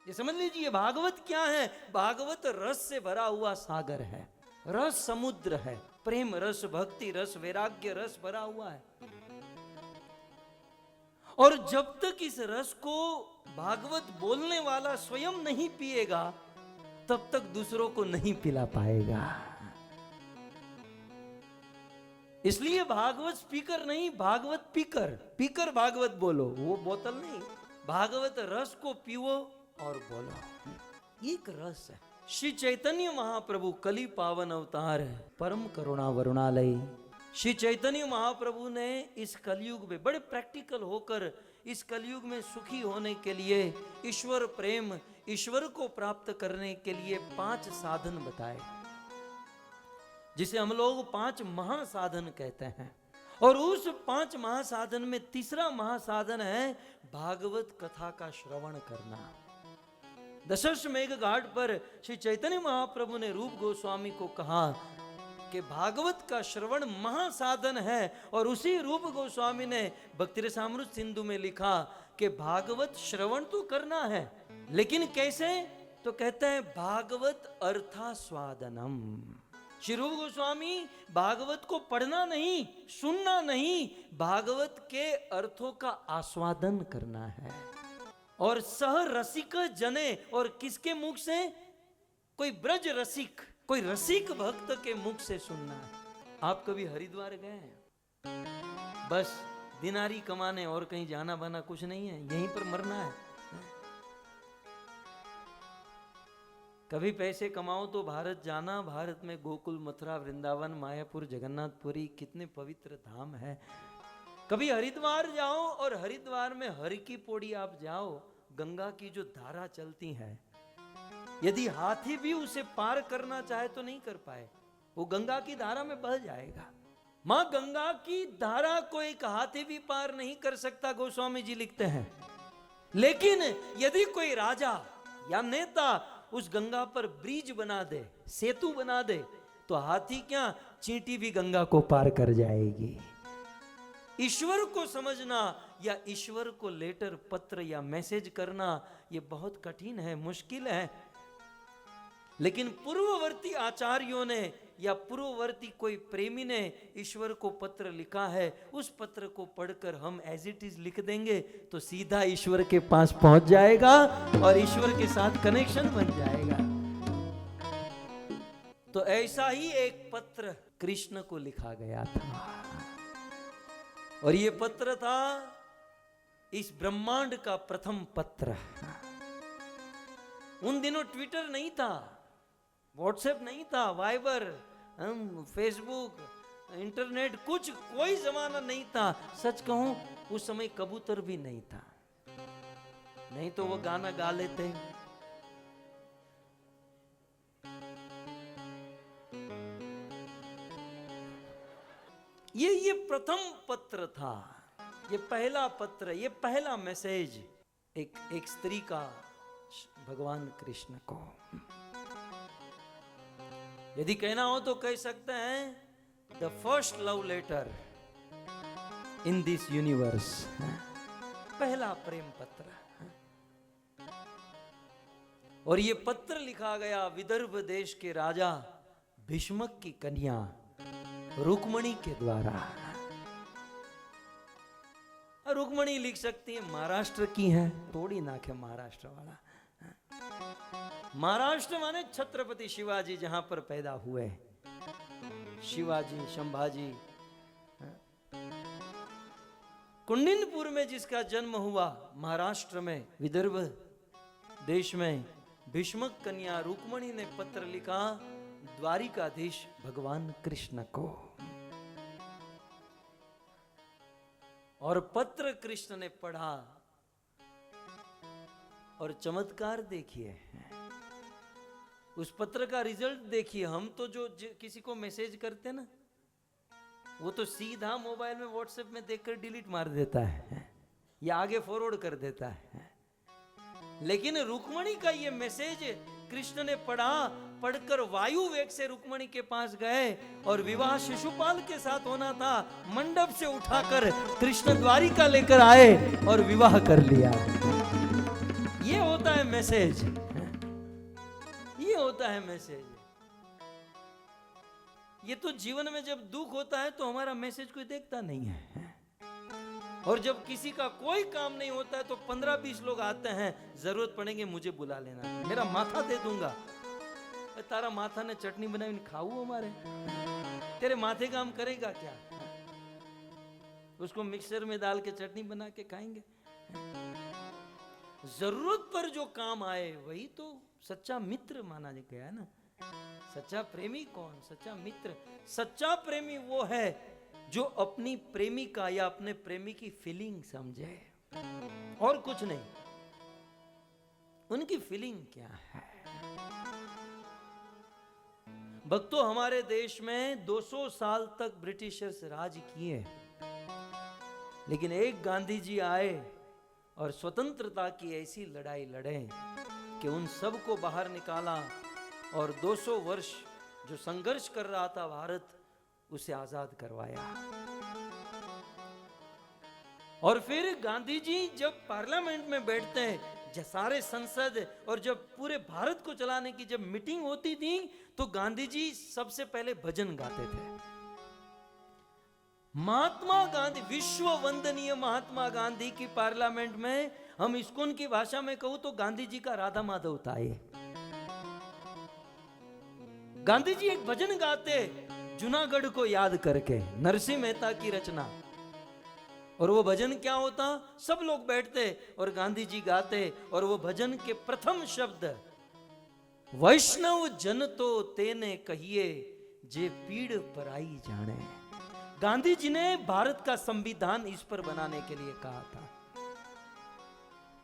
ये समझ लीजिए भागवत क्या है। भागवत रस से भरा हुआ सागर है, रस समुद्र है, प्रेम रस, भक्ति रस, वैराग्य रस भरा हुआ है। और जब तक इस रस को भागवत बोलने वाला स्वयं नहीं पिएगा तब तक दूसरों को नहीं पिला पाएगा। इसलिए भागवत स्पीकर नहीं, भागवत पीकर। पीकर भागवत बोलो, वो बोतल नहीं। भागवत रस को पियो और बोलो। एक रस है। श्री चैतन्य महाप्रभु कली पावन अवतार है, परम करुणा वरुणालय। श्री चैतन्य महाप्रभु ने इस कलयुग में बड़े प्रैक्टिकल होकर इस कलयुग में सुखी होने के लिए, ईश्वर प्रेम, ईश्वर को प्राप्त करने के लिए 5 साधन बताए, जिसे हम लोग 5 महासाधन कहते हैं। और उस 5 महासाधन में तीसरा महासाधन है भागवत कथा का श्रवण करना। दशाश्वमेध घाट पर श्री चैतन्य महाप्रभु ने रूप गोस्वामी को कहा कि भागवत का श्रवण महासाधन है। और उसी रूप गोस्वामी ने भक्ति रसामृत सिंधु में लिखा कि भागवत श्रवण तो करना है, लेकिन कैसे? तो कहते हैं भागवत अर्थास्वादनम। श्री रूप गोस्वामी भागवत को पढ़ना नहीं, सुनना नहीं, भागवत के अर्थों का आस्वादन करना है। और सह रसिक जने, और किसके मुख से? कोई ब्रज रसिक, कोई रसिक भक्त के मुख से सुनना है। आप कभी हरिद्वार गए हैं? बस दिनारी कमाने, और कहीं जाना बना कुछ नहीं है, यहीं पर मरना है। कभी पैसे कमाओ तो भारत जाना। भारत में गोकुल, मथुरा, वृंदावन, मायापुर, जगन्नाथपुरी, कितने पवित्र धाम है। कभी हरिद्वार जाओ और हरिद्वार में हरि की पौड़ी आप जाओ, गंगा की जो धारा चलती है, यदि हाथी भी उसे पार करना चाहे तो नहीं कर पाए, वो गंगा की धारा में बह जाएगा। मां गंगा की धारा को एक हाथी भी पार नहीं कर सकता, गोस्वामी जी लिखते हैं। लेकिन यदि कोई राजा या नेता उस गंगा पर ब्रिज बना दे, सेतु बना दे, तो हाथी क्या, चींटी भी गंगा को पार कर जाएगी। ईश्वर को समझना या ईश्वर को लेटर, पत्र या मैसेज करना, ये बहुत कठिन है, मुश्किल है। लेकिन पूर्ववर्ती आचार्यों ने या पूर्ववर्ती कोई प्रेमी ने ईश्वर को पत्र लिखा है, उस पत्र को पढ़कर हम एज इट इज लिख देंगे तो सीधा ईश्वर के पास पहुंच जाएगा और ईश्वर के साथ कनेक्शन बन जाएगा। तो ऐसा ही एक पत्र कृष्ण को लिखा गया था, और ये पत्र था इस ब्रह्मांड का प्रथम पत्र। उन दिनों ट्विटर नहीं था, व्हाट्सएप नहीं था, वाइबर, फेसबुक, इंटरनेट, कुछ कोई जमाना नहीं था। सच कहूं उस समय कबूतर भी नहीं था, नहीं तो वो गाना गा लेते। ये प्रथम पत्र था, ये पहला पत्र, ये पहला मैसेज एक स्त्री का भगवान कृष्ण को। यदि कहना हो तो कह सकते हैं the first love letter in this universe, पहला प्रेम पत्र। और ये पत्र लिखा गया विदर्भ देश के राजा भीष्मक की कन्या रुक्मणी के द्वारा। रुक्मणी लिख सकती है महाराष्ट्र की है, थोड़ी नाक है महाराष्ट्र वाला। महाराष्ट्र माने छत्रपति शिवाजी जहां पर पैदा हुए, शिवाजी, संभाजी। कुंडिनपुर में जिसका जन्म हुआ, महाराष्ट्र में विदर्भ देश में, भीष्मक कन्या रुक्मणी ने पत्र लिखा द्वारिकाधीश भगवान कृष्ण को। और पत्र कृष्ण ने पढ़ा, और चमत्कार देखिए, उस पत्र का रिजल्ट देखिए। हम तो जो किसी को मैसेज करते ना, वो तो सीधा मोबाइल में व्हाट्सएप में देखकर डिलीट मार देता है या आगे फॉरवर्ड कर देता है। लेकिन रुक्मणी का ये मैसेज कृष्ण ने पढ़ा, पढ़कर वायु वेग से रुक्मणी के पास गए, और विवाह शिशुपाल के साथ होना था, मंडप से उठाकर कृष्ण द्वारिका लेकर आए और विवाह कर लिया। ये होता होता है मैसेज, ये होता है मैसेज। ये तो जीवन में जब दुख होता है तो हमारा मैसेज कोई देखता नहीं है, और जब किसी का कोई काम नहीं होता है तो 15-20 लोग आते हैं, जरूरत पड़ेंगे मुझे बुला लेना, मेरा माथा दे दूंगा। तारा माथा ने चटनी बनाई खाऊ हमारे, तेरे माथे काम करेगा क्या? उसको मिक्सर में डाल के चटनी बना के खाएंगे। जरूरत पर जो काम आए वही तो सच्चा मित्र माना गया है ना। सच्चा प्रेमी कौन? सच्चा मित्र, सच्चा प्रेमी वो है जो अपनी प्रेमिका या अपने प्रेमी की फीलिंग समझे, और कुछ नहीं। उनकी फीलिंग क्या है? भक्तों, हमारे देश में 200 साल तक ब्रिटिशर्स राज किए, लेकिन एक गांधी जी आए और स्वतंत्रता की ऐसी लड़ाई लड़े कि उन सबको बाहर निकाला, और 200 वर्ष जो संघर्ष कर रहा था भारत, उसे आजाद करवाया। और फिर गांधी जी जब पार्लियामेंट में बैठते हैं, सारे संसद और जब पूरे भारत को चलाने की जब मीटिंग होती थी, तो गांधी जी सबसे पहले भजन गाते थे। महात्मा गांधी, विश्व वंदनीय महात्मा गांधी की पार्लियामेंट में, हम इस्कॉन की भाषा में कहूं तो गांधी जी का राधा माधव था ये। गांधी जी एक भजन गाते जूनागढ़ को याद करके, नरसिंह मेहता की रचना, और वो भजन क्या होता? सब लोग बैठते और गांधी जी गाते, और वो भजन के प्रथम शब्द, वैष्णव जन तो तेने कहिए जे पीड़ पराई जाने। गांधी जी ने भारत का संविधान इस पर बनाने के लिए कहा था।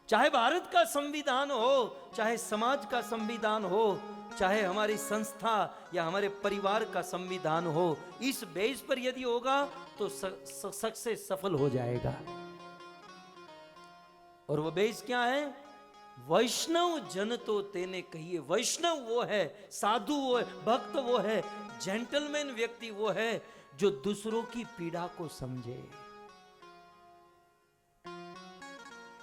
चाहे भारत का संविधान हो, चाहे समाज का संविधान हो, चाहे हमारी संस्था या हमारे परिवार का संविधान हो, इस बेस पर यदि होगा तो सक्सेस सफल हो जाएगा। और वो बेस क्या है? वैष्णव जन तो तेने कहिए। वैष्णव वो है, साधु वो है, भक्त वो है, जेंटलमैन व्यक्ति वो है जो दूसरों की पीड़ा को समझे।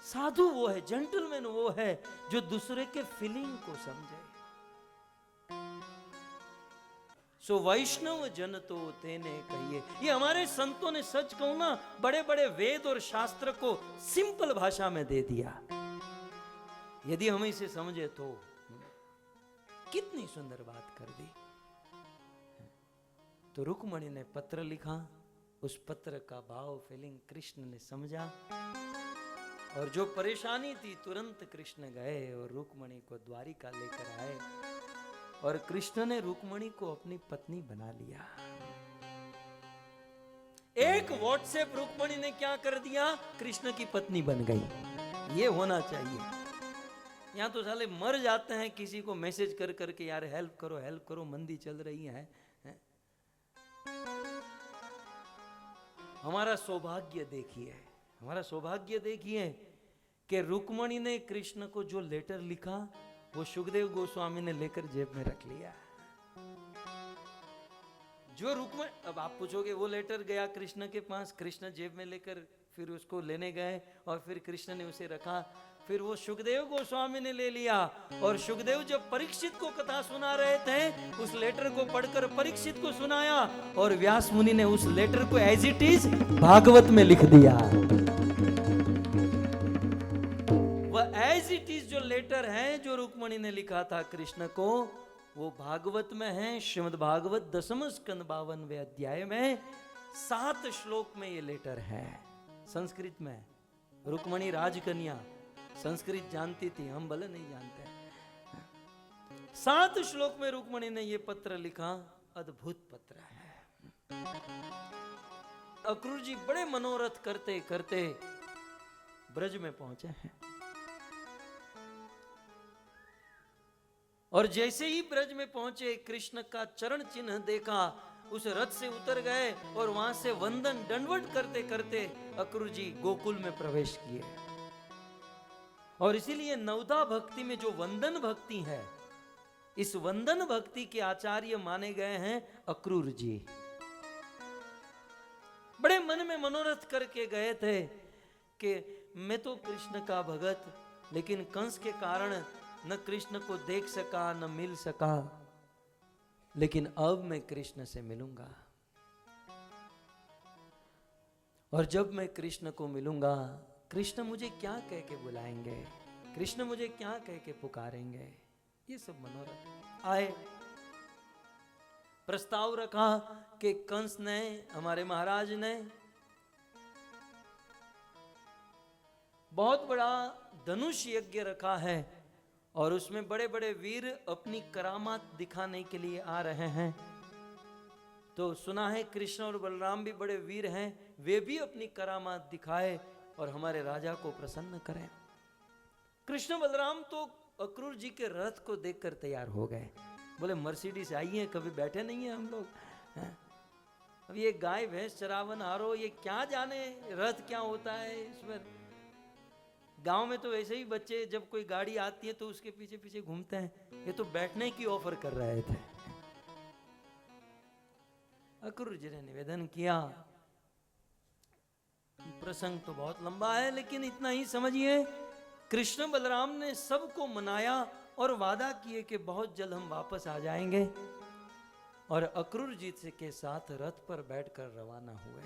साधु वो है, जेंटलमैन वो है जो दूसरे के फीलिंग को समझे। सो वैष्णव जन तो तेने कहिए। ये हमारे संतों ने, सच कहूं ना, बड़े बड़े वेद और शास्त्र को सिंपल भाषा में दे दिया। यदि हम इसे समझे तो कितनी सुंदर बात कर दी। तो रुक्मणी ने पत्र लिखा, उस पत्र का भाव, फीलिंग कृष्ण ने समझा, और जो परेशानी थी तुरंत कृष्ण गए और रुक्मणी को द्वारिका लेकर आए, और कृष्ण ने रुक्मणी को अपनी पत्नी बना लिया। एक व्हाट्सएप रुक्मणी ने क्या कर दिया? कृष्ण की पत्नी बन गई। ये होना चाहिए। यहां तो साले मर जाते हैं किसी को मैसेज कर करके, यार हेल्प करो, मंदी चल रही है। हमारा सौभाग्य देखिए कि रुक्मणी ने कृष्ण को जो लेटर लिखा, वो सुखदेव गोस्वामी ने लेकर जेब में रख लिया। जो रुक्मणी, अब आप पूछोगे वो लेटर गया कृष्ण के पास, कृष्ण जेब में लेकर फिर उसको लेने गए, और फिर कृष्ण ने उसे रखा, फिर वो सुखदेव गोस्वामी ने ले लिया, और सुखदेव जब परीक्षित को कथा सुना रहे थे, उस लेटर को पढ़कर परीक्षित को सुनाया, और व्यास मुनि ने उस लेटर को एज इट इज भागवत में लिख दिया। वह एज इट इज जो लेटर है जो रुक्मणी ने लिखा था कृष्ण को, वो भागवत में है। श्रीमद् भागवत 10 स्कंद 52वें अध्याय में 7 श्लोक में ये लेटर है, संस्कृत में। रुक्मणी राजकन्या, संस्कृत जानती थी, हम भले नहीं जानते। 7 श्लोक में रुक्मणी ने ये पत्र लिखा, अद्भुत पत्र है। अक्रूर जी बड़े मनोरथ करते करते ब्रज में पहुंचे हैं, और जैसे ही ब्रज में पहुंचे, कृष्ण का चरण चिन्ह देखा, उस रथ से उतर गए, और वहां से वंदन दंडवत करते करते अक्रूर जी गोकुल में प्रवेश किए। और इसीलिए नवदा भक्ति में जो वंदन भक्ति है, इस वंदन भक्ति के आचार्य माने गए हैं अक्रूर जी। बड़े मन में मनोरथ करके गए थे कि मैं तो कृष्ण का भगत, लेकिन कंस के कारण न कृष्ण को देख सका न मिल सका। लेकिन अब मैं कृष्ण से मिलूंगा, और जब मैं कृष्ण को मिलूंगा, कृष्ण मुझे क्या कह के बुलाएंगे, कृष्ण मुझे क्या कह के पुकारेंगे, ये सब मनोरथ आए। प्रस्ताव रखा कि कंस ने, हमारे महाराज ने बहुत बड़ा धनुष यज्ञ रखा है और उसमें बड़े बड़े वीर अपनी करामात दिखाने के लिए आ रहे हैं। तो सुना है कृष्ण और बलराम भी बड़े वीर हैं, वे भी अपनी करामात दिखाए और हमारे राजा को प्रसन्न करें। कृष्ण बलराम तो अक्रूर जी के रथ को देखकर तैयार हो गए। बोले मर्सिडीज आई है, कभी बैठे नहीं है हम लोग, हैं? अब ये गाय भैंस चरावन हारो, ये क्या जाने रथ क्या होता है इसमें। गांव में तो वैसे ही बच्चे जब कोई गाड़ी आती है तो उसके पीछे पीछे घूमते हैं, ये तो बैठने की ऑफर कर रहे थे। अक्रूर जी ने निवेदन किया, प्रसंग तो बहुत लंबा है लेकिन इतना ही समझिए, कृष्ण बलराम ने सबको मनाया और वादा किए कि बहुत जल्द हम वापस आ जाएंगे, और अक्रूर जी के साथ रथ पर बैठकर रवाना हुए।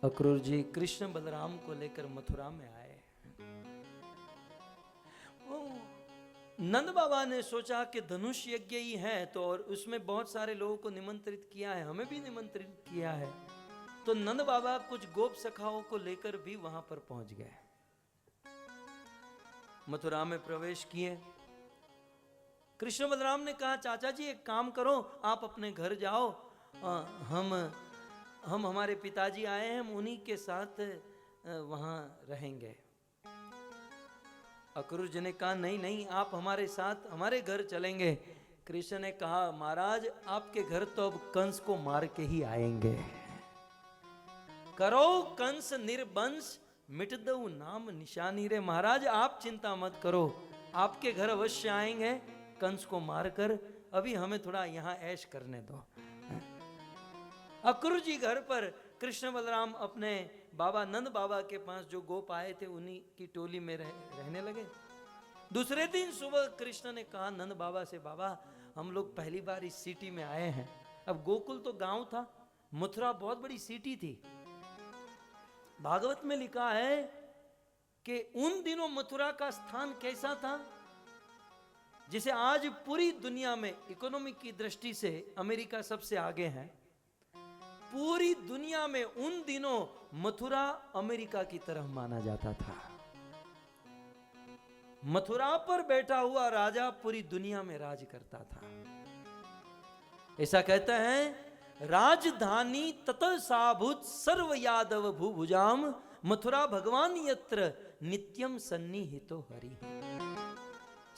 अक्रूर जी कृष्ण बलराम को लेकर मथुरा में आए। नंद बाबा ने सोचा कि धनुष यज्ञ ही है तो, और उसमें बहुत सारे लोगों को निमंत्रित किया है, हमें भी निमंत्रित किया है, तो नंद बाबा कुछ गोप सखाओं को लेकर भी वहां पर पहुंच गए। मथुरा में प्रवेश किए। कृष्ण बलराम ने कहा, चाचा जी एक काम करो, आप अपने घर जाओ, हम हमारे पिताजी आए हैं, हम उन्हीं के साथ वहां रहेंगे। अक्रूर जी ने कहा, नहीं नहीं, आप हमारे साथ हमारे घर चलेंगे। कृष्ण ने कहा, महाराज आपके घर तो अब कंस को मार के ही आएंगे। करो कंस निर्वंश मिट दो नाम निशानी रे। महाराज आप चिंता मत करो, आपके घर अवश्य आएंगे कंस को मारकर, अभी हमें थोड़ा यहां ऐश करने दो। अक्रूर जी घर पर कृष्ण बलराम अपने बाबा नंद बाबा के पास जो गोप आए थे उन्हीं की टोली में रहने लगे। दूसरे दिन सुबह कृष्ण ने कहा नंद बाबा से, बाबा हम लोग पहली बार इस सिटी में आए हैं। अब गोकुल तो गांव था, मथुरा बहुत बड़ी सिटी थी। भागवत में लिखा है कि उन दिनों मथुरा का स्थान कैसा था, जिसे आज पूरी दुनिया में इकोनॉमी की दृष्टि से अमेरिका सबसे आगे है, पूरी दुनिया में उन दिनों मथुरा अमेरिका की तरह माना जाता था। मथुरा पर बैठा हुआ राजा पूरी दुनिया में राज करता था। ऐसा कहते हैं, राजधानी ततः साभूत सर्व यादव भूभुजाम, मथुरा भगवान यत्र नित्यम सन्निहितो हरि।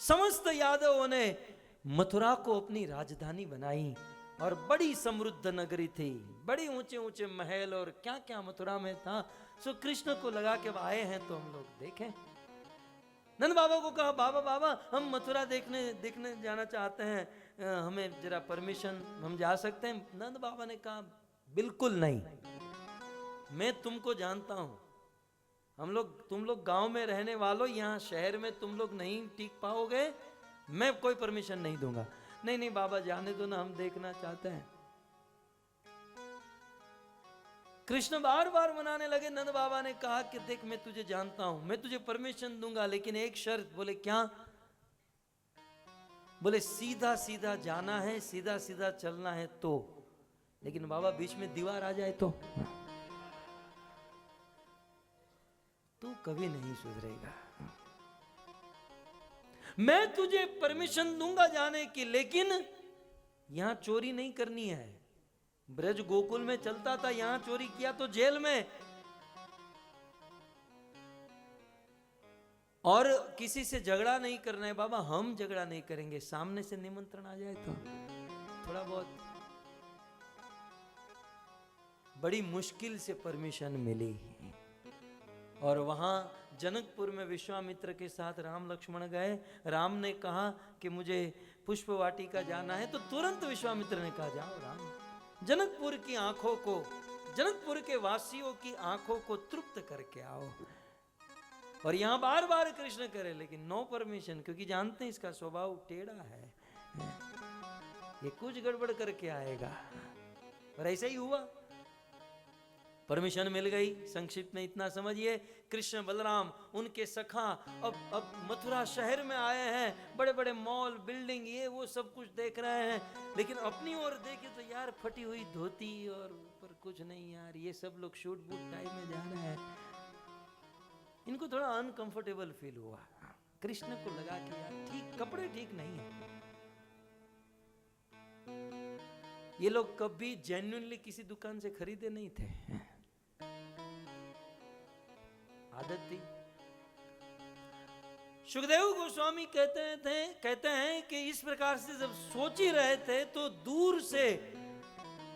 समस्त यादवों ने मथुरा को अपनी राजधानी बनाई और बड़ी समृद्ध नगरी थी, बड़ी ऊंचे ऊंचे महल और क्या क्या मथुरा में था। सो कृष्ण को लगा कि आए हैं तो हम लोग देखें। नंद बाबा को कहा, बाबा बाबा हम मथुरा देखने जाना चाहते हैं, हमें जरा परमिशन, हम जा सकते हैं? नंद बाबा ने कहा, बिल्कुल नहीं, मैं तुमको जानता हूं, तुम लोग गांव में रहने वालों, यहां शहर में तुम लोग नहीं टिक पाओगे, मैं कोई परमिशन नहीं दूंगा। नहीं नहीं बाबा जाने दो ना, हम देखना चाहते हैं। कृष्ण बार बार मनाने लगे। नंद बाबा ने कहा कि देख मैं तुझे जानता हूं, मैं तुझे परमिशन दूंगा, लेकिन एक शर्त। बोले क्या? बोले सीधा सीधा जाना है, सीधा सीधा चलना है तो। लेकिन बाबा बीच में दीवार आ जाए तो तू कभी नहीं सुधरेगा। मैं तुझे परमिशन दूंगा जाने की, लेकिन यहां चोरी नहीं करनी है। ब्रज गोकुल में चलता था, यहां चोरी किया तो जेल में, और किसी से झगड़ा नहीं करना है। बाबा हम झगड़ा नहीं करेंगे, सामने से निमंत्रण आ जाए तो थोड़ा बहुत। बड़ी मुश्किल से परमिशन मिली, और वहां जनकपुर में विश्वामित्र के साथ राम लक्ष्मण गए। राम ने कहा कि मुझे पुष्प वाटिका जाना है, तो तुरंत विश्वामित्र ने कहा जाओ राम, जनकपुर की आंखों को, जनकपुर के वासियों की आंखों को तृप्त करके आओ। और यहां बार बार कृष्ण करे, लेकिन नो परमिशन, क्योंकि जानते हैं इसका स्वभाव टेढ़ा है, ये कुछ गड़बड़ करके आएगा। और ऐसा ही हुआ, परमिशन मिल गई। संक्षिप्त में इतना समझिए, कृष्ण बलराम उनके सखा अब मथुरा शहर में आए हैं, बड़े बड़े मॉल बिल्डिंग ये वो सब कुछ देख रहे हैं, लेकिन अपनी ओर देखे तो यार फटी हुई धोती और ऊपर कुछ नहीं, यार ये सब लोग शूट बूट टाइम में जा रहे हैं। इनको थोड़ा अनकंफर्टेबल फील हुआ। कृष्ण को लगा कि यार ठीक कपड़े ठीक नहीं है। ये लोग कभी जेन्युइनली किसी दुकान से खरीदे नहीं थे, आदत थी। सुखदेव गोस्वामी कहते हैं कि इस प्रकार से जब सोच ही रहे थे तो दूर से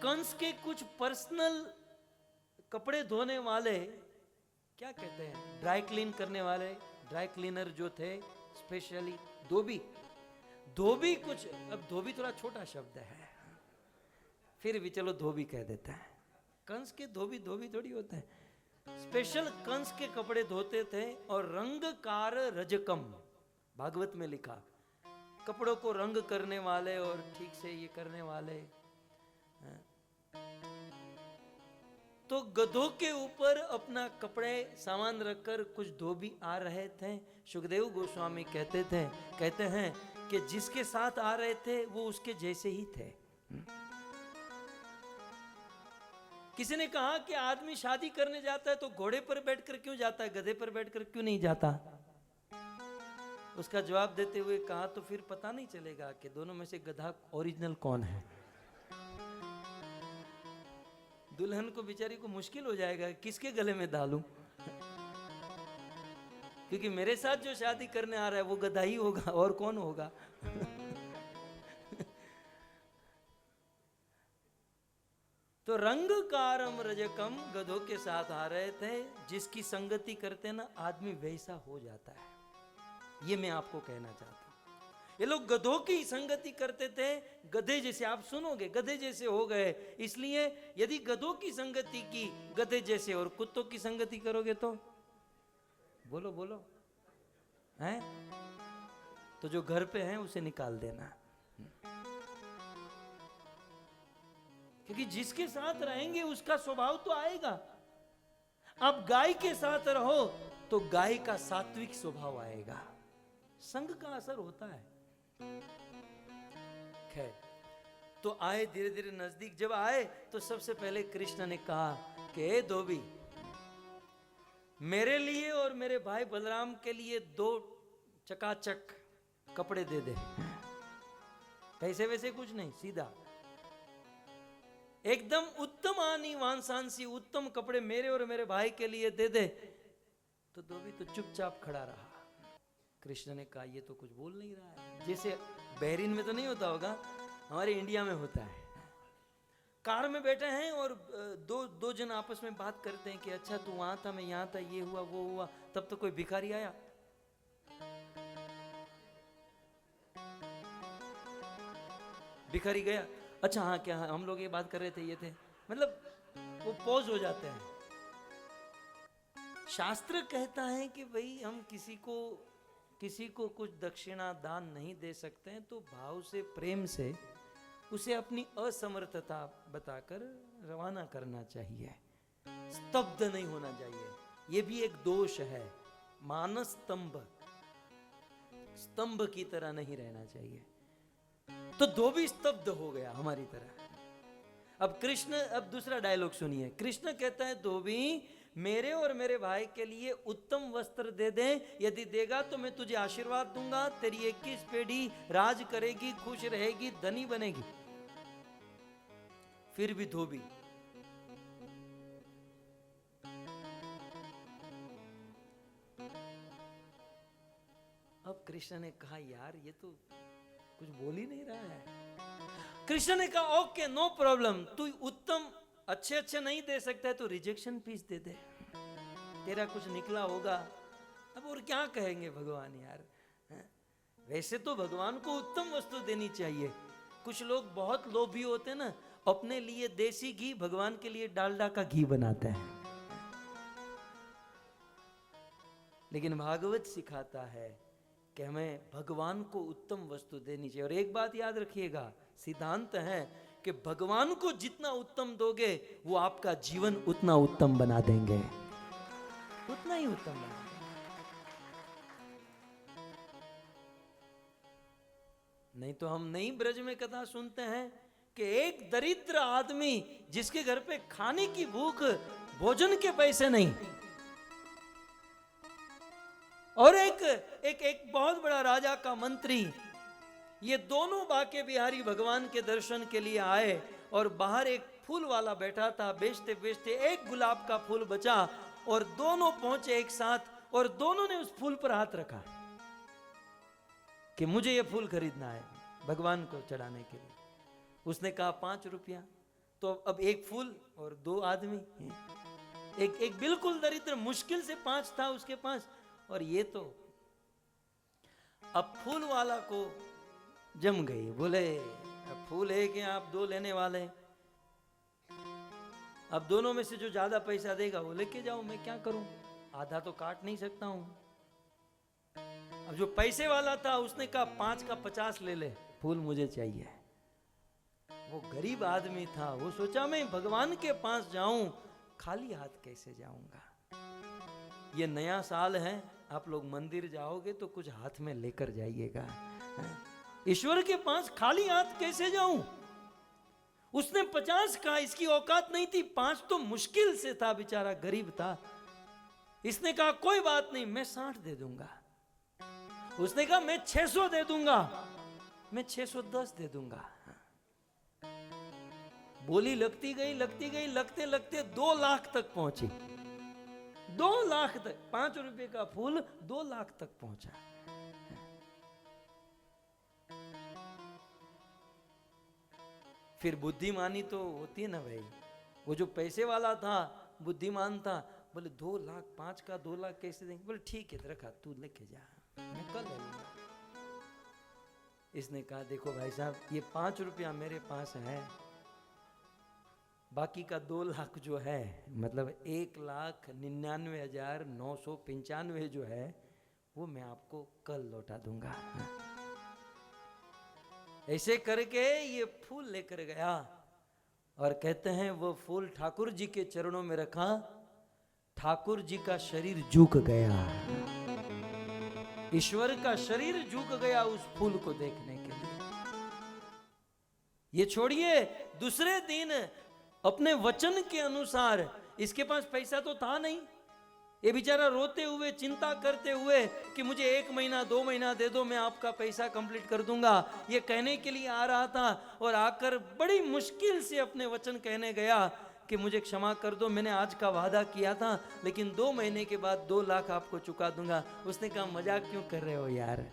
कंस के कुछ पर्सनल कपड़े धोने वाले, क्या कहते हैं, ड्राई क्लीन करने वाले, ड्राई क्लीनर जो थे, स्पेशली धोबी कुछ, अब धोबी थोड़ा छोटा शब्द है, फिर भी चलो धोबी कह देता है। कंस के धोबी थोड़ी होता है, स्पेशल कंस के कपड़े धोते थे। और रंगकार रजकम, भागवत में लिखा, कपड़ों को रंग करने वाले और ठीक से ये करने वाले। तो गधों के ऊपर अपना कपड़े सामान रखकर कुछ धोबी आ रहे थे। सुखदेव गोस्वामी कहते हैं कि जिसके साथ आ रहे थे वो उसके जैसे ही थे। किसी ने कहा कि आदमी शादी करने जाता है तो घोड़े पर बैठकर क्यों जाता है, गधे पर बैठकर क्यों नहीं जाता? उसका जवाब देते हुए कहा, तो फिर पता नहीं चलेगा कि दोनों में से गधा ओरिजिनल कौन है। दुल्हन को बेचारी को मुश्किल हो जाएगा किसके गले में डालूं, क्योंकि मेरे साथ जो शादी करने आ रहा है वो गधा ही होगा, और कौन होगा। तो रंगकारम रजकम, गधों के साथ आ रहे थे। जिसकी संगति करते ना आदमी वैसा हो जाता है, ये मैं आपको कहना चाहता हूं। ये लोग गधों की संगति करते थे, गधे जैसे, आप सुनोगे गधे जैसे हो गए। इसलिए यदि गधों की संगति की गधे जैसे, और कुत्तों की संगति करोगे तो बोलो हैं, तो जो घर पे है उसे निकाल देना, क्योंकि जिसके साथ रहेंगे उसका स्वभाव तो आएगा। अब गाय के साथ रहो तो गाय का सात्विक स्वभाव आएगा, संग का असर होता है। खैर, तो आए धीरे धीरे नजदीक। जब आए तो सबसे पहले कृष्ण ने कहा कि हे धोबी, मेरे लिए और मेरे भाई बलराम के लिए 2 चकाचक कपड़े दे दे। पैसे वैसे कुछ नहीं, सीधा एकदम उत्तम आनी वांसांसी उत्तम कपड़े मेरे और मेरे भाई के लिए दे दे। तो धोबी तो चुपचाप खड़ा रहा। कृष्ण ने कहा, ये तो कुछ बोल नहीं रहा है। जैसे बहरीन में तो नहीं होता होगा, हमारे इंडिया में होता है। कार में बैठे हैं और दो जन आपस में बात करते हैं कि अच्छा तू वहां था, मैं यहां था, ये हुआ वो हुआ। तब तो कोई भिखारी आया, भिखारी गया, अच्छा हाँ क्या हम लोग ये बात कर रहे थे, ये थे, मतलब वो पॉज हो जाते हैं। शास्त्र कहता है कि भाई हम किसी को कुछ दक्षिणा दान नहीं दे सकते हैं, तो भाव से प्रेम से उसे अपनी असमर्थता बताकर रवाना करना चाहिए, स्तब्ध नहीं होना चाहिए। ये भी एक दोष है, मानस स्तंभ की तरह नहीं रहना चाहिए। तो धोबी स्तब्ध हो गया हमारी तरह। अब कृष्ण, अब दूसरा डायलॉग सुनिए। कृष्ण कहता है, धोबी मेरे और मेरे भाई के लिए उत्तम वस्त्र दे दे, यदि देगा तो मैं तुझे आशीर्वाद दूंगा, तेरी 21 पीढ़ी राज करेगी, खुश रहेगी, धनी बनेगी। फिर भी धोबी अब कृष्ण ने कहा, यार ये तो कुछ बोल ही नहीं रहा है। कृष्ण ने कहा, ओके नो प्रॉब्लम, तू उत्तम अच्छे नहीं दे सकता है तो रिजेक्शन पीस दे दे, तेरा कुछ निकला होगा। अब और क्या कहेंगे भगवान यार, वैसे तो भगवान को उत्तम वस्तु देनी चाहिए। कुछ लोग बहुत लोभी होते हैं ना, अपने लिए देसी घी, भगवान के लिए डालडा का घी बनाते हैं। लेकिन भागवत सिखाता है कि हमें भगवान को उत्तम वस्तु देनी चाहिए। और एक बात याद रखिएगा, सिद्धांत है कि भगवान को जितना उत्तम दोगे वो आपका जीवन उतना उत्तम बना देंगे, उतना ही उत्तम बना देंगे। नहीं तो हम नई ब्रज में कथा सुनते हैं कि एक दरिद्र आदमी जिसके घर पे खाने की भूख, भोजन के पैसे नहीं, और एक बहुत बड़ा राजा का मंत्री, ये दोनों बाके बिहारी भगवान के दर्शन के लिए आए और बाहर एक फूल वाला बैठा था। बेचते बेचते एक गुलाब का फूल बचा और दोनों पहुंचे एक साथ और दोनों ने उस फूल पर हाथ रखा कि मुझे ये फूल खरीदना है भगवान को चढ़ाने के लिए। उसने कहा 5 रुपया। तो अब एक फूल और 2 आदमी, एक बिल्कुल दरिद्र, मुश्किल से 5 था उसके पास, और ये तो अब फूल वाला को जम गई। बोले अब फूल है कि आप 2 लेने वाले, अब दोनों में से जो ज्यादा पैसा देगा वो लेके जाओ, मैं क्या करूं, आधा तो काट नहीं सकता हूं। अब जो पैसे वाला था उसने कहा 5 का 50 ले ले, फूल मुझे चाहिए। वो गरीब आदमी था, वो सोचा मैं भगवान के पास जाऊं, खाली हाथ कैसे जाऊंगा। ये नया साल है, आप लोग मंदिर जाओगे तो कुछ हाथ में लेकर जाइएगा। ईश्वर के पास खाली हाथ कैसे जाऊं। उसने 50 कहा, इसकी औकात नहीं थी, 5 तो मुश्किल से था, बेचारा गरीब था। इसने कहा कोई बात नहीं, मैं 60 दे दूंगा। उसने कहा मैं 600 दे दूंगा, मैं 610 दे दूंगा। बोली लगती गई, लगते लगते 2 लाख तक पहुंची। 2 लाख तक, 5 रुपए का फूल 2 लाख तक पहुंचा। फिर बुद्धिमानी तो होती है ना भाई, वो जो पैसे वाला था बुद्धिमान था, बोले 2 लाख, 5 का 2 लाख कैसे देंगे। बोले ठीक है रखा, तू लेके जा, मैं कल ले लूंगा। इसने कहा देखो भाई साहब, ये 5 रुपया मेरे पास है, बाकी का 2 लाख जो है, मतलब 1,99,995 जो है, वो मैं आपको कल लौटा दूंगा। ऐसे करके ये फूल लेकर गया और कहते हैं वो फूल ठाकुर जी के चरणों में रखा, ठाकुर जी का शरीर झुक गया, ईश्वर का शरीर झुक गया उस फूल को देखने के लिए। ये छोड़िए, दूसरे दिन अपने वचन के अनुसार, इसके पास पैसा तो था नहीं, ये बेचारा रोते हुए, चिंता करते हुए कि मुझे 1 महीना 2 महीना दे दो, मैं आपका पैसा कंप्लीट कर दूंगा, ये कहने के लिए आ रहा था। और आकर बड़ी मुश्किल से अपने वचन कहने गया कि मुझे क्षमा कर दो, मैंने आज का वादा किया था, लेकिन 2 महीने के बाद 2 लाख आपको चुका दूंगा। उसने कहा मजाक क्यों कर रहे हो यार,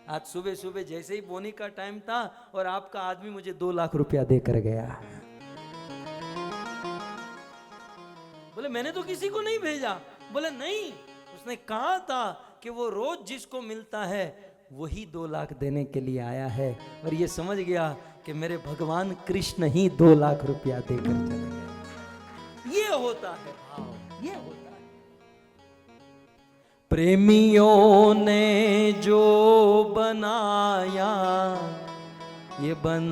आज सुबह सुबह जैसे ही बोनी का टाइम था और आपका आदमी मुझे 2 लाख रुपया देकर गया। बोले मैंने तो किसी को नहीं भेजा। बोले नहीं, उसने कहा था कि वो रोज जिसको मिलता है वही 2 लाख देने के लिए आया है, और ये समझ गया कि मेरे भगवान कृष्ण ही 2 लाख रुपया देकर चले गए। ये होता है भाव, ये होता है। प्रेमियों ने जो बनाया ये बन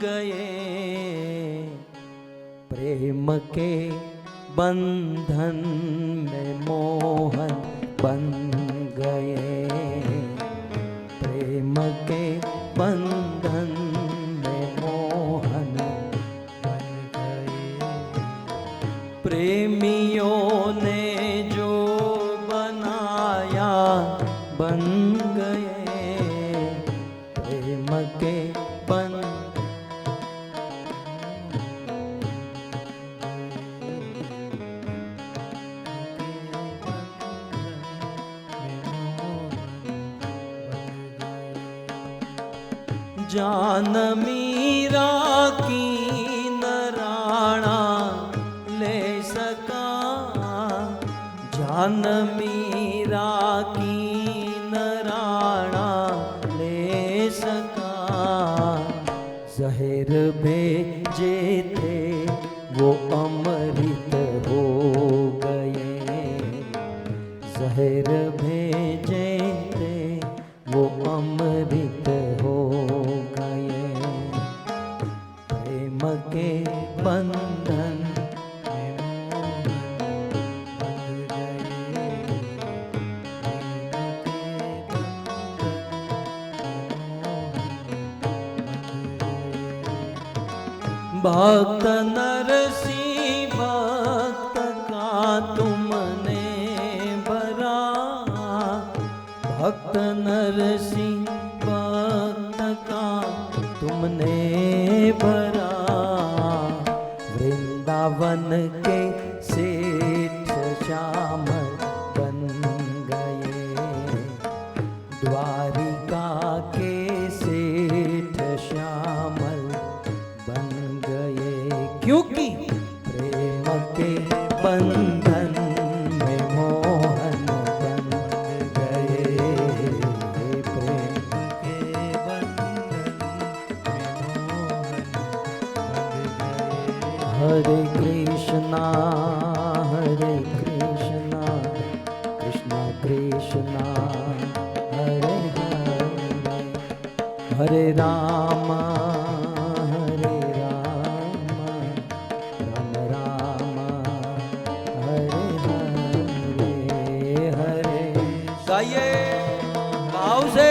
गए, प्रेम के बंधन में मोहन बन गए, प्रेम के बंधन में मोहन बन गए। प्रेमियों ने जो बनाया बन गए, प्रेम के बंधन। जान मीरा की नराणा ले सका, जान मीरा की नराणा ले सका। जहर भेजे थे वो अमृत हो गए, जहर वो अमृत हो गए, प्रेम के बंधन भक्त नरसी भक्त का तुमने भरा, भक्त नरसी भक्त का तुमने भरा, वृंदावन के सेठ श्याम बन गए, द्वारिका के सेठ श्यामल बन गए, क्योंकि प्रेम के बंधन में मोहन बन गए, प्रेम के बंधन में मोहन बन गए। हरे कृष्णा कृष्णा कृष्णा हरे हरे, हरे राम भाव से।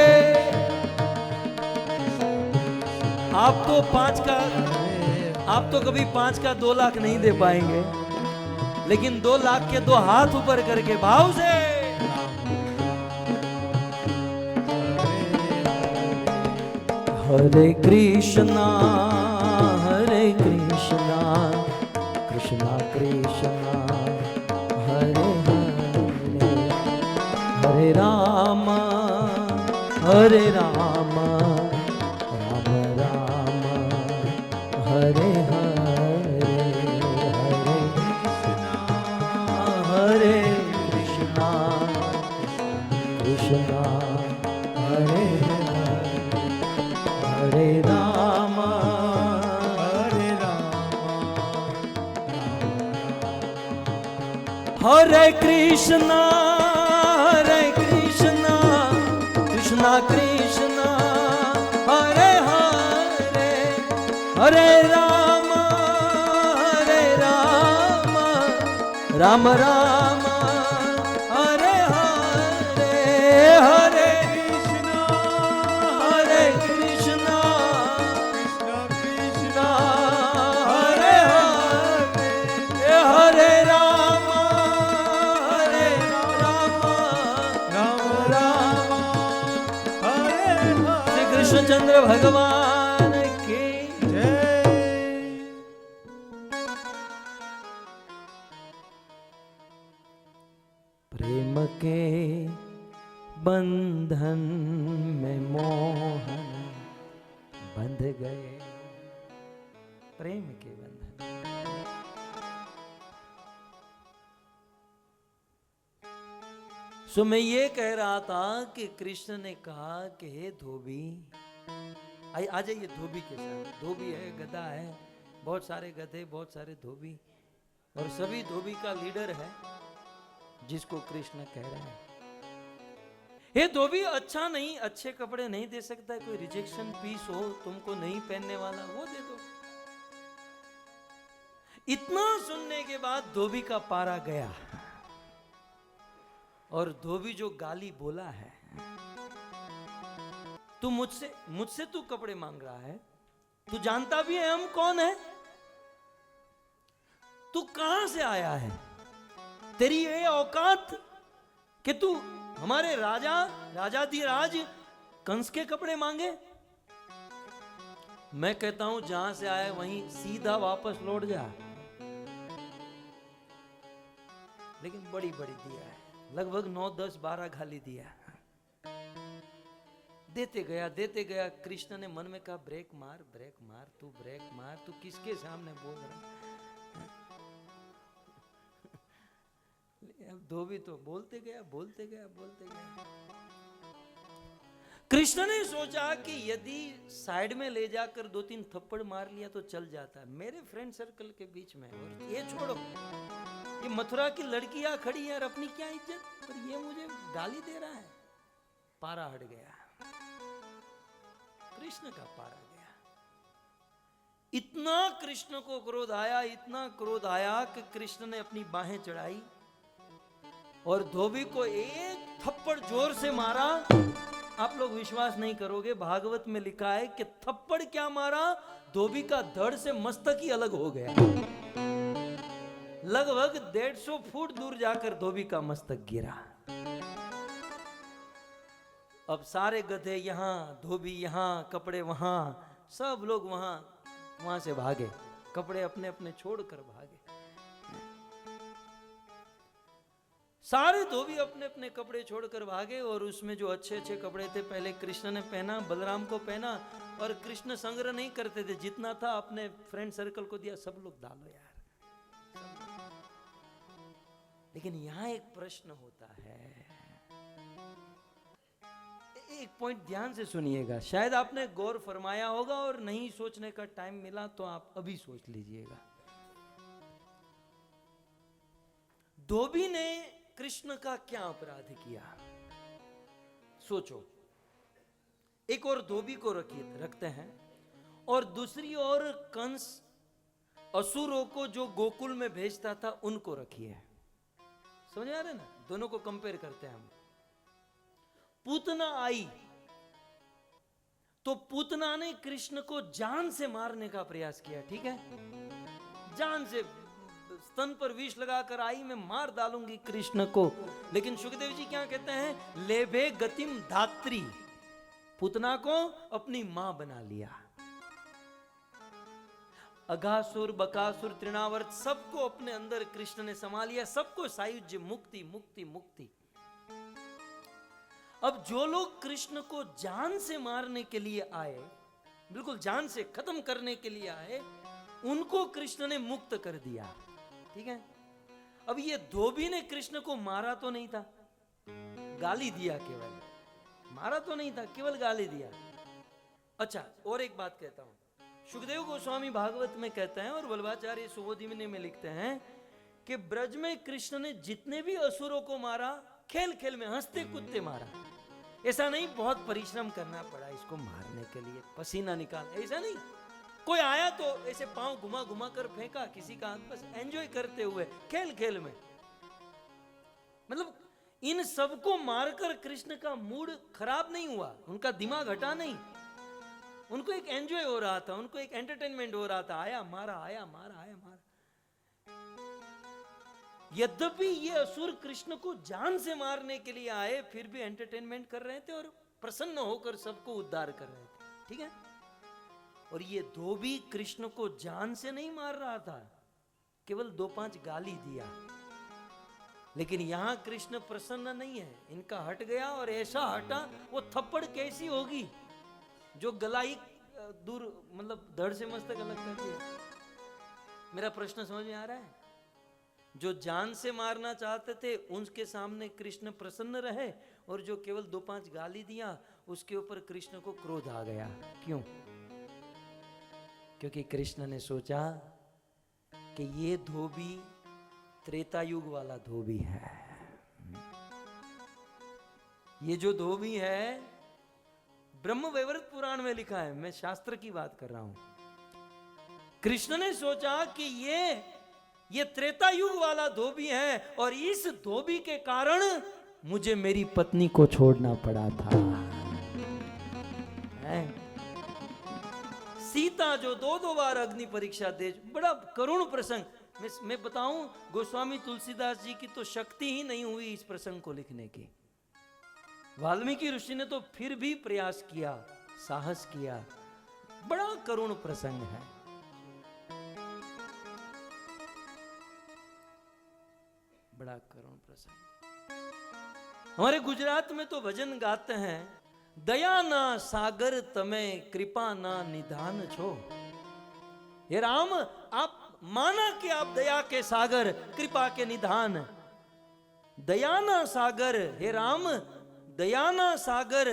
आप तो कभी 5 का 2 लाख नहीं दे पाएंगे, लेकिन 2 लाख के 2 हाथ ऊपर करके भाव से। हरे कृष्णा कृष्णा कृष्णा हरे हरे, हरे राम राम राम हरे हरे, हरे कृष्णा कृष्णा हरे हरे, हरे राम हरे कृष्णा कृष्णा कृष्णा हरे हरे, हरे राम राम राम हरे हरे, हरे कृष्णा कृष्णा कृष्णा हरे हरे, हरे राम कृष्णचंद्र भगवान की जय। प्रेम के बंधन में मोहन बंध गए, प्रेम के बंधन। सो मैं ये कह रहा था कि कृष्ण ने कहा कि हे धोबी, आ जाइए धोबी के साथ। धोबी है, गधा है, बहुत सारे गधे, बहुत सारे धोबी, और सभी धोबी का लीडर है जिसको कृष्ण कह रहे हैं। हे धोबी, अच्छा नहीं, अच्छे कपड़े नहीं दे सकता, कोई रिजेक्शन पीस हो तुमको नहीं पहनने वाला, वो दे दो। इतना सुनने के बाद धोबी का पारा गया, और धोबी जो गाली बोला है, तू मुझसे तू कपड़े मांग रहा है, तू जानता भी है हम कौन है, तू कहां से आया है, तेरी ये औकात कि तू हमारे राजाधिराज कंस के कपड़े मांगे। मैं कहता हूं जहां से आया वहीं सीधा वापस लौट जा। लेकिन बड़ी दिया है, लगभग 9, 10, 12 गाली दिया। देते गया। कृष्ण ने मन में कहा ब्रेक मार, तू ब्रेक मार, तू किसके सामने बोल रहा। अब धोबी तो बोलते गया। कृष्ण ने सोचा कि यदि साइड में ले जाकर 2-3 थप्पड़ मार लिया तो चल जाता है, मेरे फ्रेंड सर्कल के बीच में। और ये छोड़ो, ये मथुरा की लड़कियां खड़ी है और अपनी क्या इज्जत, पर ये मुझे गाली दे रहा है। पारा हट गया। कृष्ण का पारा गया। इतना कृष्ण को क्रोध आया, इतना क्रोध आया कि कृष्ण ने अपनी बाहें चढ़ाई और धोबी को एक थप्पड़ जोर से मारा। आप लोग विश्वास नहीं करोगे, भागवत में लिखा है कि थप्पड़ क्या मारा, धोबी का धड़ से मस्तक ही अलग हो गया। लगभग 150 फुट दूर जाकर धोबी का मस्तक गिरा। अब सारे गधे यहां, धोबी यहां, कपड़े वहां, सब लोग वहां से भागे, कपड़े अपने अपने छोड़कर भागे। सारे धोबी अपने अपने कपड़े छोड़कर भागे और उसमें जो अच्छे अच्छे कपड़े थे पहले कृष्ण ने पहना, बलराम को पहना, और कृष्ण संग्रह नहीं करते थे, जितना था अपने फ्रेंड सर्कल को दिया, सब लोग डालो यार। लेकिन यहां एक प्रश्न होता है, एक पॉइंट ध्यान से सुनिएगा, शायद आपने गौर फरमाया होगा और नहीं सोचने का टाइम मिला तो आप अभी सोच लीजिएगा। धोबी ने कृष्ण का क्या अपराध किया? सोचो, एक और धोबी को रखते हैं और दूसरी ओर कंस असुरों को जो गोकुल में भेजता था उनको रखिए। समझ आ रहे ना? दोनों को कंपेयर करते हैं हम। पूतना आई तो पूतना ने कृष्ण को जान से मारने का प्रयास किया, ठीक है, जान से, स्तन पर विष लगाकर आई, मैं मार डालूंगी कृष्ण को। लेकिन सुखदेव जी क्या कहते हैं? लेभे गतिम धात्री, पूतना को अपनी मां बना लिया। अघासुर, बकासुर, तृणावर्त सबको अपने अंदर कृष्ण ने समा लिया, सबको सायुज्य, मुक्ति मुक्ति मुक्ति। अब जो लोग कृष्ण को जान से मारने के लिए आए, बिल्कुल जान से खत्म करने के लिए आए, उनको कृष्ण ने मुक्त कर दिया, ठीक है। अब ये धोबी ने कृष्ण को मारा तो नहीं था, गाली दिया, केवल मारा तो नहीं था, केवल गाली दिया। अच्छा, और एक बात कहता हूं, सुखदेव गोस्वामी भागवत में कहते हैं और वल्लभाचार्य सुबोधिनी में लिखते हैं कि ब्रज में कृष्ण ने जितने भी असुरों को मारा, खेल खेल में, हंसते कूदते मारा। ऐसा नहीं बहुत परिश्रम करना पड़ा इसको मारने के लिए, पसीना निकाल, ऐसा नहीं। कोई आया तो ऐसे पांव घुमा घुमा कर फेंका किसी का हाथ, बस एंजॉय करते हुए खेल खेल में। मतलब इन सबको मारकर कृष्ण का मूड खराब नहीं हुआ, उनका दिमाग हटा नहीं, उनको एक एंजॉय हो रहा था, उनको एक एंटरटेनमेंट हो रहा था। आया मारा, आया मारा, आया मारा। यद्यपि ये असुर कृष्ण को जान से मारने के लिए आए, फिर भी एंटरटेनमेंट कर रहे थे और प्रसन्न होकर सबको उद्धार कर रहे थे, ठीक है। और ये धोबी कृष्ण को जान से नहीं मार रहा था, केवल 2-5 गाली दिया। लेकिन यहां कृष्ण प्रसन्न नहीं है, इनका हट गया, और ऐसा हटा, वो थप्पड़ कैसी होगी जो गलाई दूर, मतलब धड़ से मस्तक अलग कर दिया। मेरा प्रश्न समझ में आ रहा है? जो जान से मारना चाहते थे उनके सामने कृष्ण प्रसन्न रहे, और जो केवल 2-5 गाली दिया उसके ऊपर कृष्ण को क्रोध आ गया। क्यों? क्योंकि कृष्ण ने सोचा कि ये धोबी त्रेता युग वाला धोबी है। ये जो धोबी है, ब्रह्म वैवर्त पुराण में लिखा है, मैं शास्त्र की बात कर रहा हूं। कृष्ण ने सोचा कि ये त्रेता युग वाला धोबी है, और इस धोबी के कारण मुझे मेरी पत्नी को छोड़ना पड़ा था। सीता जो 2-2 बार अग्नि परीक्षा दे, बड़ा करुण प्रसंग। मैं बताऊं, गोस्वामी तुलसीदास जी की तो शक्ति ही नहीं हुई इस प्रसंग को लिखने की। वाल्मीकि ऋषि ने तो फिर भी प्रयास किया, साहस किया। बड़ा करुण प्रसंग है। बड़ा करुण प्रसंग। हमारे गुजरात में तो भजन गाते हैं, दया ना सागर तमे कृपा ना निधान छो। हे राम, आप माना कि आप दया के सागर, कृपा के निधान। दया ना सागर, हे राम दया ना सागर,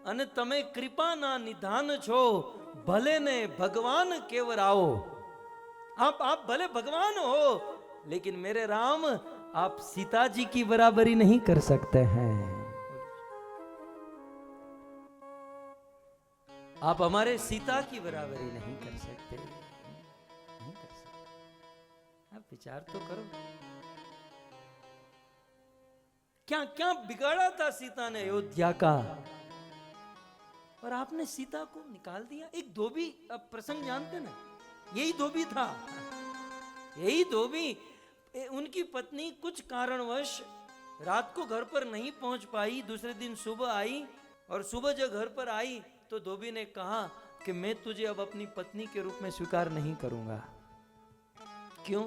अने तमे कृपा ना निधान छो। भले ने भगवान केवर आओ। आप भले भगवान हो, लेकिन मेरे राम, आप सीता जी की बराबरी नहीं कर सकते हैं। आप हमारे सीता की बराबरी नहीं कर सकते, नहीं कर सकते। आप विचार तो करो, क्या क्या बिगाड़ा था सीता ने अयोध्या का, और आपने सीता को निकाल दिया। एक धोबी, अब प्रसंग जानते ना, यही धोबी था, यही धोबी। उनकी पत्नी कुछ कारणवश रात को घर पर नहीं पहुंच पाई, दूसरे दिन सुबह आई, और सुबह जब घर पर आई तो धोबी ने कहा कि मैं तुझे अब अपनी पत्नी के रूप में स्वीकार नहीं करूंगा। क्यों?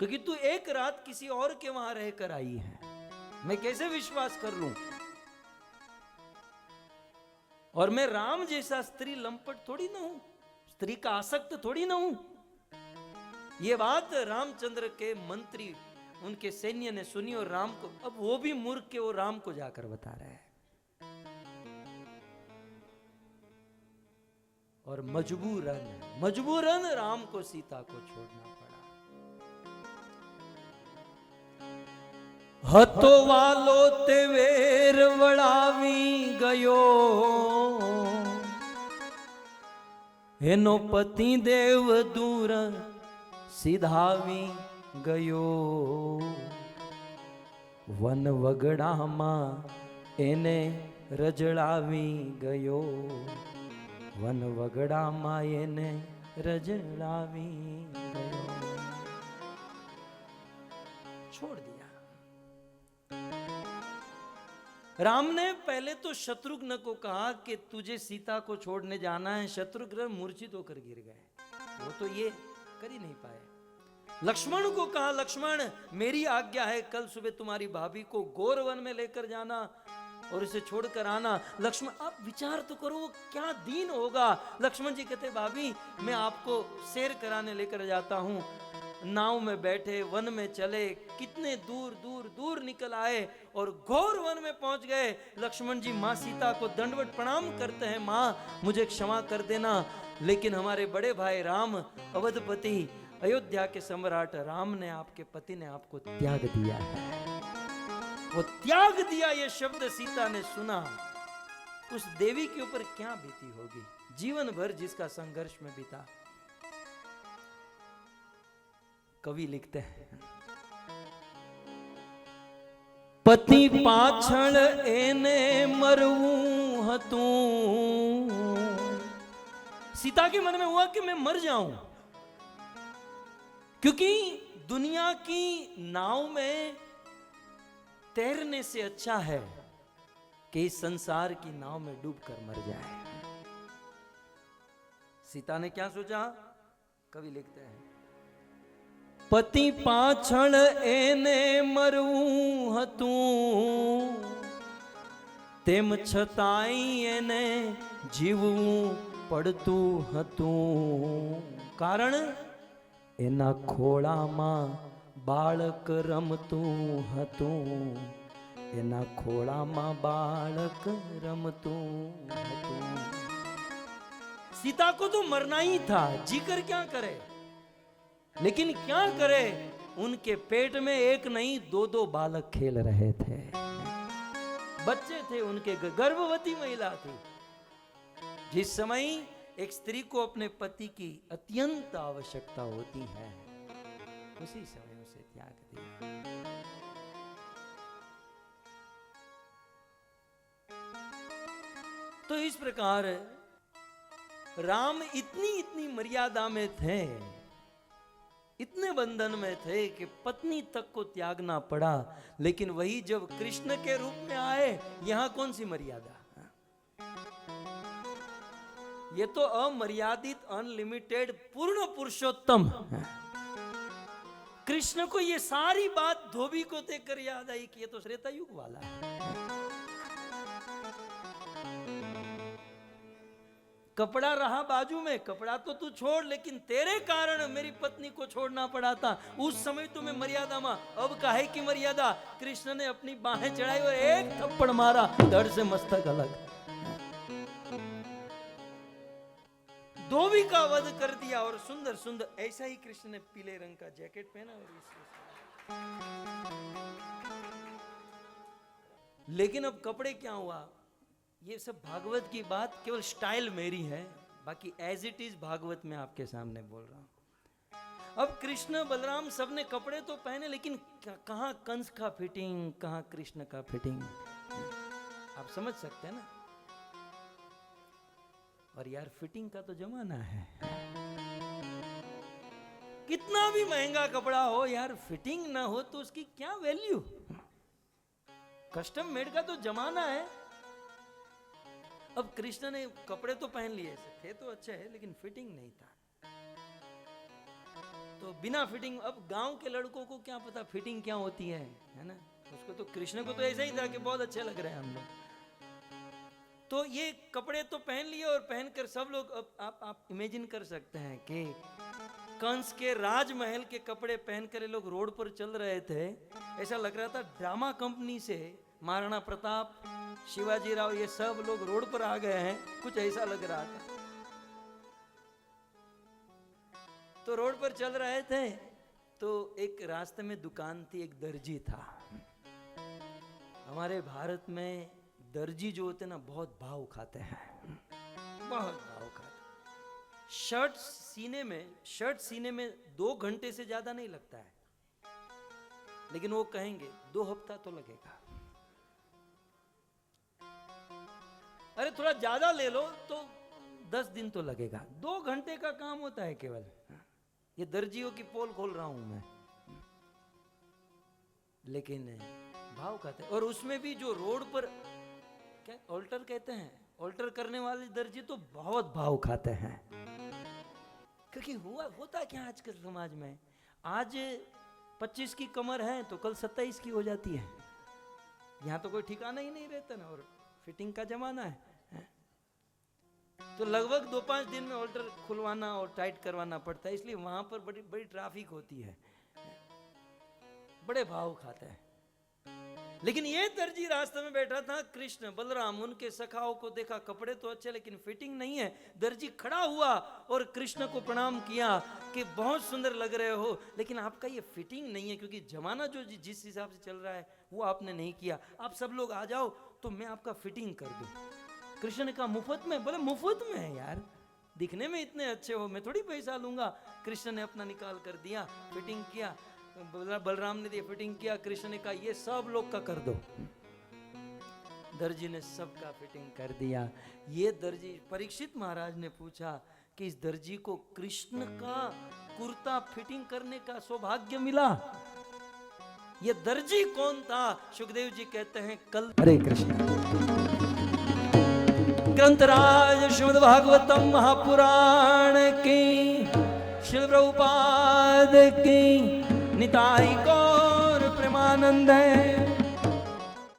क्योंकि तू एक रात किसी और के वहां रहकर आई है, मैं कैसे विश्वास कर लूं? और मैं राम जैसा स्त्री लंपट थोड़ी ना हूं, स्त्री का आसक्त थोड़ी ना हूं। यह बात रामचंद्र के मंत्री, उनके सैन्य ने सुनी, और राम को, अब वो भी मूर्ख के, वो राम को जाकर बता रहे हैं, और मजबूरन राम को सीता को छोड़ना पड़ा। हतो वालो ते वेर वड़ावी गयो, एनो पति देव दूर सीधावी गयो, वन वगड़ामा एने रजड़ावी गयो, वन वगड़ामा एने रजड़ावी गयो। छोड़ दिया। राम ने पहले तो शत्रुघ्न को कहा कि तुझे सीता को छोड़ने जाना है। शत्रुघ्न मूर्छित होकर गिर गए, वो तो ये कर ही नहीं पाए। लक्ष्मण को कहा, लक्ष्मण मेरी आज्ञा है, कल सुबह तुम्हारी भाभी को गौरवन में लेकर जाना और इसे छोड़कर आना। लक्ष्मण, आप विचार तो करो क्या दीन होगा। लक्ष्मण जी कहते, भाभी मैं आपको सैर कराने लेकर जाता हूं। नाव में बैठे वन में चले, कितने दूर दूर दूर निकल आए और घोर वन में पहुंच गए। लक्ष्मण जी माँ सीता को दंडवत प्रणाम करते हैं, माँ मुझे क्षमा कर देना, लेकिन हमारे बड़े भाई राम, अवधपति, अयोध्या के सम्राट राम ने, आपके पति ने आपको त्याग दिया है। वो त्याग दिया, ये शब्द सीता ने सुना, उस देवी के ऊपर क्या बीती होगी, जीवन भर जिसका संघर्ष में बीता। कवि लिखते हैं, पति पाछड़ एने मरऊं हतूं। सीता के मन में हुआ कि मैं मर जाऊं, क्योंकि दुनिया की नाव में तैरने से अच्छा है कि इस संसार की नाव में डूबकर मर जाए। सीता ने क्या सोचा? कवि लिखते हैं, पति पाछड़ एने मरऊं हतूं, तेम छताई एने जीवूं पड़तूं हतूं। कारण एना खोड़ाમાં બાળક રમતું હતું, એના ખોળામાં બાળક રમતું હતું। सीता को तो मरना ही था, जीकर क्या करे, लेकिन क्या करे, उनके पेट में एक नहीं दो दो बालक खेल रहे थे, बच्चे थे उनके, गर्भवती महिला थी। जिस समय एक स्त्री को अपने पति की अत्यंत आवश्यकता होती है, उसी समय उसे त्याग दिया। तो इस प्रकार राम इतनी मर्यादा में थे, इतने बंधन में थे कि पत्नी तक को त्यागना पड़ा। लेकिन वही जब कृष्ण के रूप में आए, यहां कौन सी मर्यादा, ये तो अमर्यादित, अनलिमिटेड, पूर्ण पुरुषोत्तम। कृष्ण को ये सारी बात धोबी को देखकर याद आई कि ये तो त्रेता युग वाला है। कपड़ा रहा बाजू में, कपड़ा तो तू छोड़, लेकिन तेरे कारण मेरी पत्नी को छोड़ना पड़ा था। उस समय तुम्हें मर्यादा में, अब काहे की मर्यादा। कृष्ण ने अपनी बाहें चढ़ाई और एक थप्पड़ मारा, धड़ से मस्तक अलग, धोबी का वध कर दिया। और सुंदर सुंदर ऐसा ही कृष्ण ने पीले रंग का जैकेट पहना और लेकिन अब कपड़े क्या हुआ, ये सब भागवत की बात केवल स्टाइल मेरी है, बाकी एज इट इज भागवत में आपके सामने बोल रहा हूं। अब कृष्ण बलराम सब ने कपड़े तो पहने, लेकिन कहां कंस का फिटिंग, कहां कृष्ण का फिटिंग, आप समझ सकते हैं ना। और यार फिटिंग का तो जमाना है, कितना भी महंगा कपड़ा हो यार, फिटिंग ना हो तो उसकी क्या वैल्यू। कस्टम मेड का तो जमाना है। अब कृष्ण ने कपड़े तो पहन लिए थे तो अच्छे है, लेकिन फिटिंग नहीं था। तो बिना फिटिंग, अब गांव के लड़कों को क्या पता फिटिंग क्या होती है ना। उसको तो, कृष्ण को तो ऐसा ही था कि बहुत अच्छे लग रहे हैं हम लोग। तो ये कपड़े तो पहन लिए, और पहनकर सब लोग, अब आप इमेजिन कर सकते हैं कि कंस के राजमहल के कपड़े पहनकर ये लोग रोड पर चल रहे थे। ऐसा लग रहा था ड्रामा कंपनी से महाराणा प्रताप, शिवाजी राव, ये सब लोग रोड पर आ गए हैं, कुछ ऐसा लग रहा था। तो रोड पर चल रहे थे, तो एक रास्ते में दुकान थी, एक दर्जी था। हमारे भारत में दर्जी जो होते ना, बहुत भाव खाते हैं, बहुत भाव खाते। शर्ट सीने में 2 घंटे से ज्यादा नहीं लगता है, लेकिन वो कहेंगे 2 हफ्ता तो लगेगा। अरे थोड़ा ज्यादा ले लो तो 10 दिन तो लगेगा। 2 घंटे का काम होता है केवल। ये दर्जियों की पोल खोल रहा हूं मैं, लेकिन भाव खाते। और उसमें भी जो रोड पर क्या ऑल्टर कहते हैं, ऑल्टर करने वाले दर्जी तो बहुत भाव खाते हैं। क्योंकि होता क्या आजकल समाज में, आज 25 की कमर है तो कल 27 की हो जाती है। यहाँ तो कोई ठिकाना ही नहीं रहता ना, और फिटिंग का जमाना है। तो लगभग 2-5 दिन में ऑल्टर खुलवाना और टाइट करवाना पड़ता है, इसलिए वहां पर बड़ी बड़ी ट्रैफिक होती है, बड़े भाव खाते हैं। लेकिन ये दर्जी रास्ते में बैठा था, कृष्ण बलराम उनके सखाओं को देखा, कपड़े तो अच्छे लेकिन फिटिंग नहीं है। दर्जी खड़ा हुआ और कृष्ण को प्रणाम किया कि बहुत सुंदर लग रहे हो, लेकिन आपका ये फिटिंग नहीं है, क्योंकि जमाना जो जिस हिसाब से चल रहा है वो आपने नहीं किया। आप सब लोग आ जाओ तो मैं आपका फिटिंग कर दूं। कृष्ण ने कहा मुफ्त में? बोले मुफ्त में है यार, दिखने में इतने अच्छे हो, मैं थोड़ी पैसा लूंगा। कृष्ण ने अपना निकाल कर दिया, फिटिंग किया। बलराम ने दिया, फिटिंग किया। कृष्ण ने कहा ये सब लोग का कर दो। दर्जी ने सबका फिटिंग कर दिया। ये दर्जी, परीक्षित महाराज ने पूछा कि इस दर्जी को कृष्ण का कुर्ता फिटिंग करने का सौभाग्य मिला। ये दर्जी कौन था? सुखदेव जी कहते हैं कल। हरे कृष्ण। ग्रंथराज श्रीमद् भागवतम महापुराण की, श्री प्रभुपाद की निताई गौर प्रेमानंद है।